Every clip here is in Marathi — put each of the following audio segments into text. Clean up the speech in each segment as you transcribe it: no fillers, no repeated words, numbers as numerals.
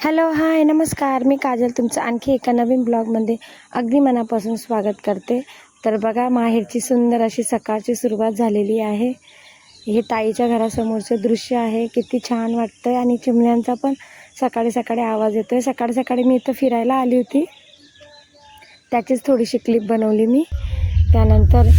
हॅलो हाय नमस्कार, मी काजल तुमचं आणखी एका नवीन ब्लॉगमध्ये अगदी मनापासून स्वागत करते. तर बघा, माहेरची सुंदर अशी सकाळची सुरुवात झालेली आहे. हे ताईच्या घरासमोरचे दृश्य आहे. किती छान वाटतंय आणि चिमण्यांचा पण सकाळी सकाळी आवाज येतोय. सकाळी सकाळी मी इथं फिरायला आली होती, त्याचीच थोडीशी क्लिप बनवली मी. त्यानंतर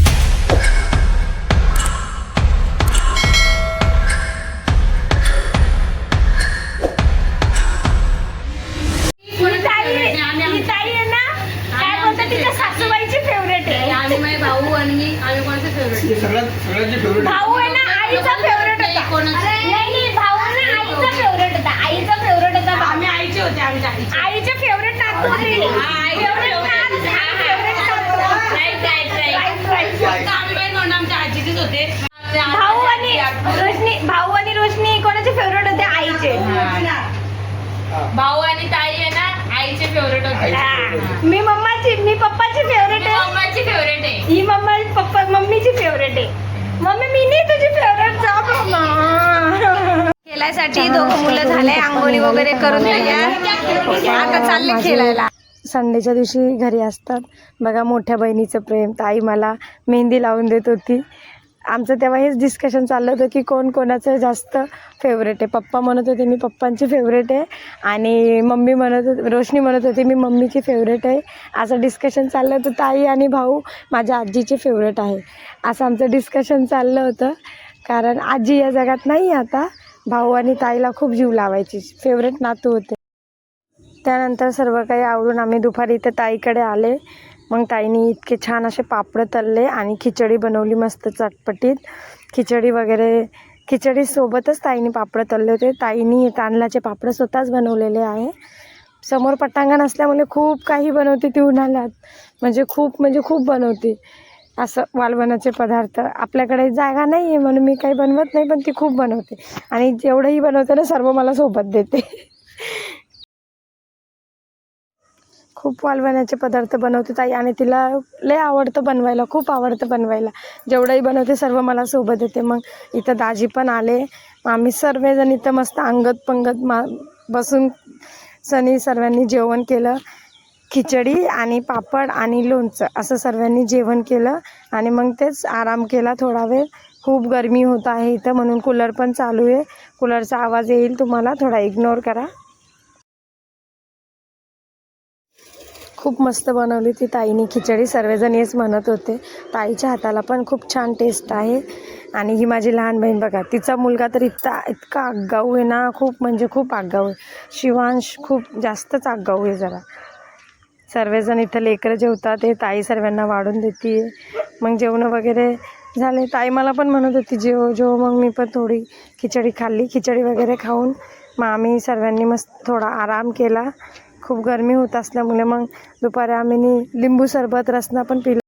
भाऊ आणि मी आम्ही कोणाचा फेवरेट भाऊ आहे ना आईचा फेवरेट होता. नाही भाऊ ना आईचा फेवरेट होता. आईचा फेवरेट होता. आम्ही आईचे होते. आमच्या आईचे फेवरेट नातू होते. आमच्या आजीचेच होते. भाऊ आणि रोशनी कोणाचे फेवरेट होते? आईचे. भाऊ आणि ताई आहे ना आईचे फेवरेट होते. मी पप्पाची फेवरेट आहे. मम्माची फेवरेट आहे. ही मम्मीची फेवरेट आहे. मम्मी मी नाही तुझी फेवरेट. खेळायसाठी दोघं मुलं झाले, आंघोळी वगैरे करून तयार, आता चालले खेळायला. संडेच्या दिवशी घरी असतात. बघा, मोठ्या बहिणीचं प्रेम. ताई मला मेहंदी लावून देत होती. आमचं तेव्हा हेच डिस्कशन चाललं होतं की कोण कोणाचं जास्त फेवरेट आहे. पप्पा म्हणत होते मी पप्पांची फेवरेट आहे आणि मम्मी रोशनी म्हणत होती मी मम्मीची फेवरेट आहे. असं डिस्कशन चाललं होतं. ताई आणि भाऊ माझ्या आजीचे फेवरेट आहे असं आमचं डिस्कशन चाललं होतं. कारण आजी या जगात नाही आता. भाऊ आणि ताईला खूप जीव लावायची, फेवरेट नातू होते. त्यानंतर सर्व काही आवरून आम्ही दुपारी इथं ताईकडे आले. मग ताईने इतके छान असे पापड तळले आणि खिचडी बनवली मस्त चटपटीत. खिचडीसोबतच ताईने पापड तळले होते. ताईने तांदळाचे पापड स्वतःच बनवलेले आहे. समोर पटांगण असल्यामुळे खूप काही बनवते ती उन्हाळ्यात. म्हणजे खूप बनवते असं वालवणाचे पदार्थ. आपल्याकडे जागा नाही आहे म्हणून मी काही बनवत नाही, पण ती खूप बनवते आणि जेवढंही बनवते ना सर्व मला सोबत देते. खूप वालवण्याचे पदार्थ बनवते ताई आणि तिला लय आवडतं बनवायला, खूप आवडतं बनवायला. जेवढंही बनवते सर्व मला सोबत देते. मग इथं दाजी पण आले. आम्ही सर्वजण इथं मस्त अंगत पंगत बसून सर्वांनी जेवण केलं. खिचडी आणि पापड आणि लोणचं असं सर्वांनी जेवण केलं आणि मग तेच आराम केला थोडा वेळ. खूप गरमी होत आहे इथं म्हणून कूलर पण चालू आहे. कूलरचा आवाज येईल तुम्हाला, थोडा इग्नोर करा. खूप मस्त बनवली ती ताईने खिचडी. सर्वजण हेच म्हणत होते. ताईच्या हाताला पण खूप छान टेस्ट आहे. आणि ही माझी लहान बहीण बघा, तिचा मुलगा तर इतका आगाऊ आहे ना, खूप आगाऊ आहे. शिवांश खूप जास्तच आगाऊ आहे जरा. सर्वजण इथं लेकरं जेवतात. हे ताई सर्वांना वाढून देते. मग जेवणं वगैरे झाले. ताई मला पण म्हणत होती जेव. मग मी पण थोडी खिचडी खाल्ली. खिचडी वगैरे खाऊन मग आम्ही सर्वांनी मस्त थोडा आराम केला. खूप गरमी होत असल्यामुळे मग दुपारी आम्ही लिंबू सरबत रसना पण पिलं.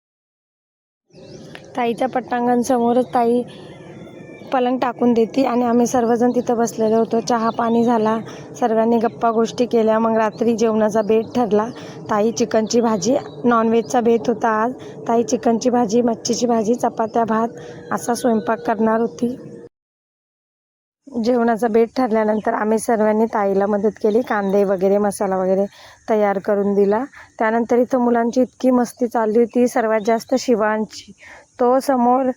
ताईच्या पटांगण समोरच ताई पलंग टाकून देते आणि आम्ही सर्वजण तिथं बसलेलो होतो. चहा पाणी झाला, सर्वांनी गप्पा गोष्टी केल्या. मग रात्री जेवणाचा बेत ठरला. ताई चिकनची भाजी, नॉनव्हेजचा बेत होता आज. ताई चिकनची भाजी, मच्छीची भाजी, चपात्या, भात असा स्वयंपाक करणार होती. जेवणाचा बेत ठरल्यानंतर आम्ही सर्वांनी ताईला मदत केली. कांदे वगैरे मसाला वगैरे तयार करून दिला. त्यानंतर इथं मुलांची इतकी मस्ती चालली होती. सर्वात जास्त शिवांची. तो समोर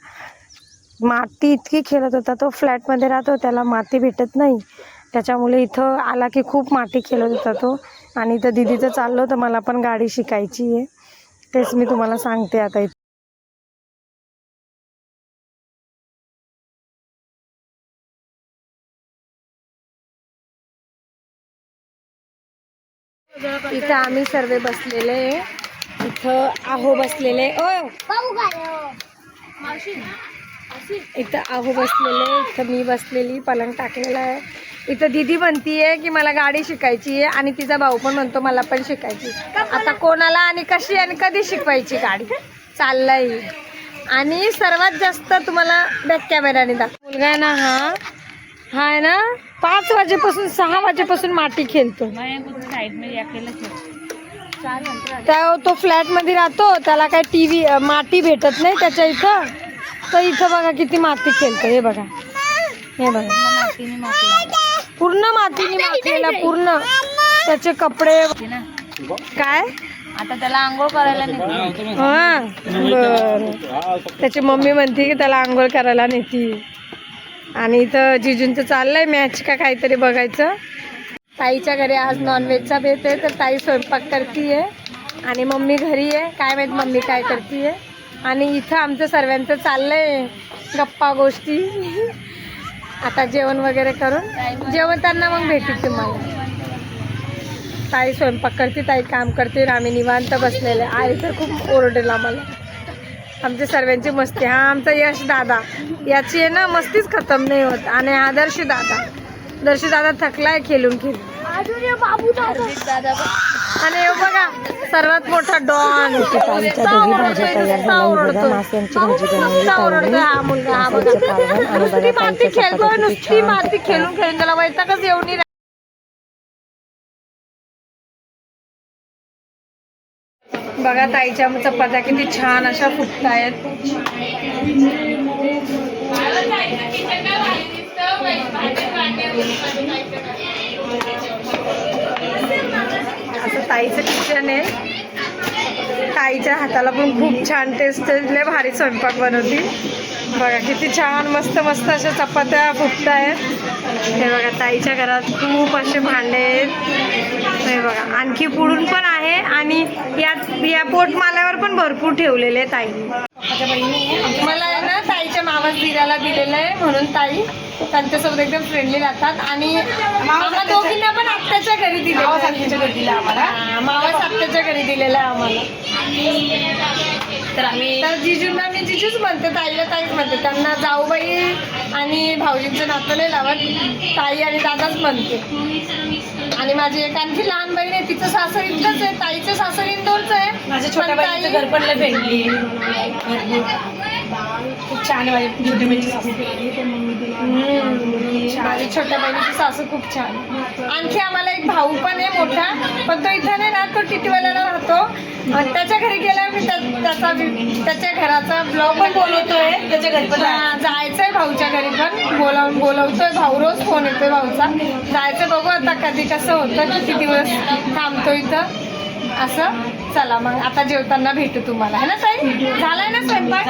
माती इतकी खेळत होता. तो फ्लॅटमध्ये राहतो, त्याला माती भेटत नाही, त्याच्यामुळे इथं आला की खूप माती खेळत होता तो. आणि इथं दिदीचं चाललं होतं मला पण गाडी शिकायची आहे, तेच मी तुम्हाला सांगते आता. इथं आम्ही सर्व बसलेले. इथं आहो बसलेले. इथं आहो बसलेले. इथं मी बसलेली, पलंग टाकलेला आहे. इथं दीदी म्हणतीये की मला गाडी शिकायची आहे आणि तिचा भाऊ पण म्हणतो मला पण शिकायची. आता कोणाला आणि कशी आणि कधी शिकवायची गाडी चाललंय. आणि सर्वात जास्त तुम्हाला बॅक कॅमेराने दाखव. मुलगा आहे ना हा आहे ना, 5 वाजेपासून 6 वाजेपासून माती खेळतो. तो फ्लॅटमध्ये राहतो, त्याला काय टीव्ही माती भेटत नाही त्याच्या इथं. तर इथं बघा किती माती खेळतो. हे बघा पूर्ण मातीने माखलेला पूर्ण. त्याचे कपडे काय आता त्याला आंघोळ करायला नेते. हा बरं. त्याची मम्मी म्हणते की त्याला आंघोळ करायला नेती. आणि इथं जिजूंचं चाललंय मॅच का काहीतरी बघायचं. ताईच्या घरी आज नॉनव्हेजचा बेत आहे तर ताई स्वयंपाक करतीये आणि मम्मी घरी आहे. काय माहित मम्मी काय करतीये. आणि इथं आमचं सर्वांचं चाललंय गप्पा गोष्टी. आता जेवण वगैरे करून जेवताना मग भेटू तुम्हाला. ताई स्वयंपाक करते, ताई काम करते आणि आम्ही निवांत बसलेले. आई तर खूप ओरडेल आम्हाला. आमच्या सर्वांची मस्ती. हा आमचा यश दादा, याची आहे ना मस्तीच खतम नाही होत. आणि हा दर्शी दादा थकलाय खेळून दादा आणि हे बघा सर्वात मोठा डॉन ओरडतोय हा मुलगा. हा बघा नुसती माती खेळतोय, नुसती माती खेळून त्याला वैतागच येऊन नाही. बघा ताईच्या चपात्या किती छान अशा फुटतायत. असं ताईचं किचन आहे. ताईच्या हाताला पण खूप छान टेस्ट आहे. लय भारी स्वयंपाक बनवती. बघा किती छान मस्त मस्त अशा चपात्या फुटतायत. हे बघा ताईच्या घरात खूप असे भांडे आहेत. हे बघा आणखी पुढून पण आहे आणि या पोटमाल्यावर पण भरपूर ठेवलेले आहे ताईने. मला आहे ना ताईच्या मामाच दिराला दिलेलं आहे म्हणून ताई त्यांच्यासोबत एकदम फ्रेंडली राहतात. आणि आम्हा दोघींना पण आत्याच्या घरी दिलेलं आम्हाला. मावाच आत्याच्या घरी दिलेलं आहे आम्हाला. तर जिजूंना मी जिजूच म्हणते, ताईला ताईच म्हणते. त्यांना जाऊबाई आणि भाऊजींचं नातं नाही लावत, ताई आणि दादाच म्हणते. आणि माझी एक आणखी लहान बहीण आहे, तिचं सासर इथलंच आहे. ताईचं सासर इंदोरच आहे. माझ्या छोट्या बहिणीचं घर पण लय भेटली. खूप छान आहे माझी छोटी बहिणीची सासू. माझी छोट्या बहिणीची सासू खूप छान. आणखी आम्हाला एक भाऊ पण आहे मोठा, पण तो इथं नाही राहत, तो टिटवाल्याला राहतो. आणि त्याच्या घरी गेल्यावर मी त्याच्या घराचा ब्लॉग पण बोलवतोय. त्याच्या घरी पण जायचंय, भाऊच्या घरी पण बोलवतोय. भाऊ रोज फोन येतोय भाऊचा. जायचं बघू आता कधी कसं होतं, किती दिवस थांबतो इथं असं. चला मग आता जेवताना भेटू तुम्हाला, है ना ताई. झालाय ना स्वयंपाक.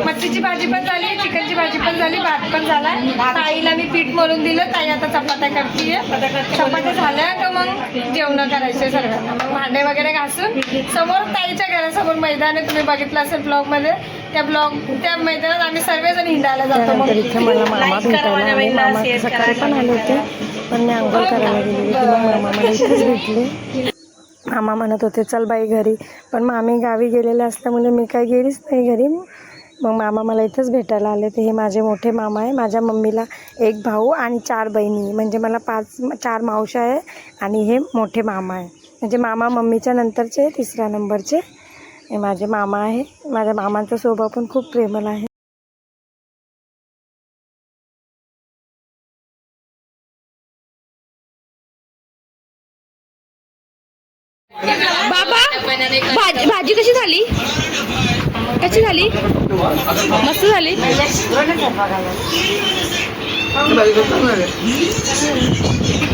मच्छीची भाजी पण झाली, चिकनची भाजी पण झाली, भात पण झालाय. ताईला मी पीठ मळून दिलं. ताई आता चपात्या करतीये. चपात्या झाल्या का मग जेवण करायचे सर्वांना. मग भांडे वगैरे घासून समोर ताईच्या घरासमोर मैदान आहे, तुम्ही बघितलं असेल ब्लॉग मध्ये. त्या मैदानात आम्ही सर्वजण हिंडायला जातो. मग इथे मला मामा भेटायला मामा सकाळी पण आले होते, पण मी आंघोळ करायला गेलेली. मामा मला इथेच भेटले. मामा म्हणत होते चल बाई घरी, पण मामी गावी गेलेले असल्यामुळे मी काही गेलीच नाही घरी. मग मामा मला इथंच भेटायला आले. ते हे माझे मोठे मामा आहे. माझ्या मम्मीला एक भाऊ आणि 4 बहिणी, म्हणजे मला 4 मावशा आहे आणि हे मोठे मामा आहे. म्हणजे मामा मम्मीच्या नंतरचे 3ऱ्या नंबरचे हे माझे मामा आहे. माझ्या मामांचा स्वभाव पण खूप प्रेमळ आहे. बाबा भाजी कशी झाली? कशी झाली? मस्त झाली.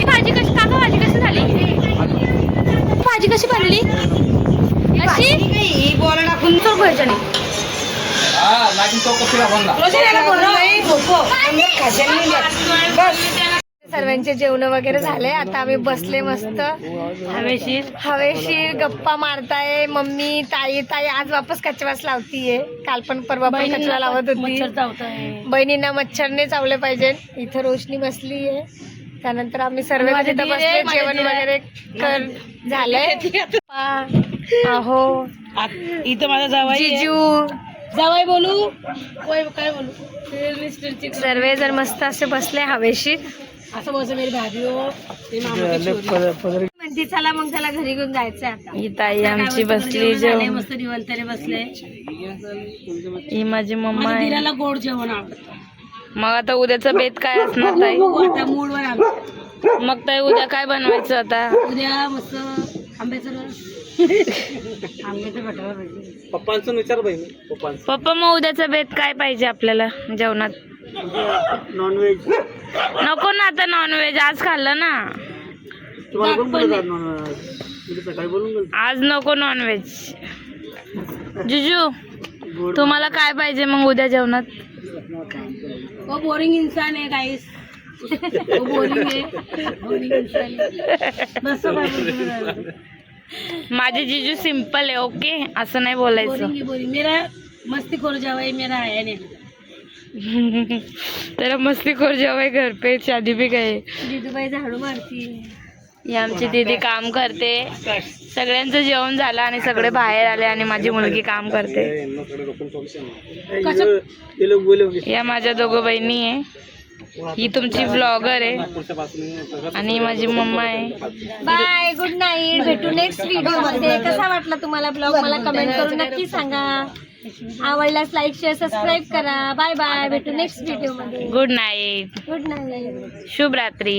भाजी कशी काका भाजी कशी झाली? भाजी कशी बनली? अशी बोला टाकून चोर घ्यायच्या नाही. सर्वांचे जेवण वगैरे झाले. आता आम्ही बसले मस्त हवेशीर गप्पा मारताय. मम्मी ताई आज वापस कचवास लावतीये. काल पण परवा पण कचरा लावत होती. बहिणींना मच्छर नाही चावले पाहिजे. इथं रोशनी बसली आहे. त्यानंतर आम्ही सर्व तिथं बसले. जेवण वगैरे झालंय. अहो इथं माझा जावाई जिजू जावाई बोलू काय बोलू. सर्वजण मस्त असे बसले हवेशीर. असं बस मेरी भाभी हो म्हणते चला मग त्याला घरी घेऊन जायचंय. आता ही ताई आमची बसली जेवण. मस्त निवलताने बसले. ही माझी मम्मा आहे. दिराला गोड जेवण आवडतं. मग आता उद्याचा बेत काय असणार ताई? आता मूडवर आलो. मग ताई उद्या काय बनवायचं आता? उद्या मस्त आंब्याचं रस. आंब्याचं बटाटा भाजी. पप्पांचं विचार बहिणी. पप्पा मग उद्याचा बेत काय पाहिजे आपल्याला जेवणात? नॉनव्हेज नको ना आता नॉनव्हेज आज खाल्लं ना. आज नको नॉनव्हेज. जुजू तुम्हाला काय पाहिजे मग उद्या जेवणात? वो बोरिंग इंसान है गाइस. वो बोरिंग है. बोरिंग इंसान है. बस तो काय बोलतो. माझे जिजू सिंपल आहे, ओके, असं नाही बोलायचं. बोरिंग है बोरिंग. मेरा मस्ती खोर जावाई मेरा आया नहीं. तेरा मस्ती खोर जावाई घर पे शादी भी गए. जिजूबाई झाडू मारती. ही आमची दीदी काम करते. सगळ्यांचं जेवण झालं आणि सगळे बाहेर आले आणि माझी मुलगी काम करते. या माझ्या दोघं बहिणी आहे. ही तुमची ब्लॉगर आहे आणि माझी मम्मा आहे. Bye, good night. भेटू नेक्स्ट व्हिडिओ मध्ये. कसा वाटला तुम्हाला ब्लॉग मला कमेंट करून नक्की सांगा. आवडल्यास लाईक शेअर सबस्क्राईब करा. Bye bye. भेटू नेक्स्ट व्हिडिओ मध्ये. Good night. Good night. शुभ रात्री.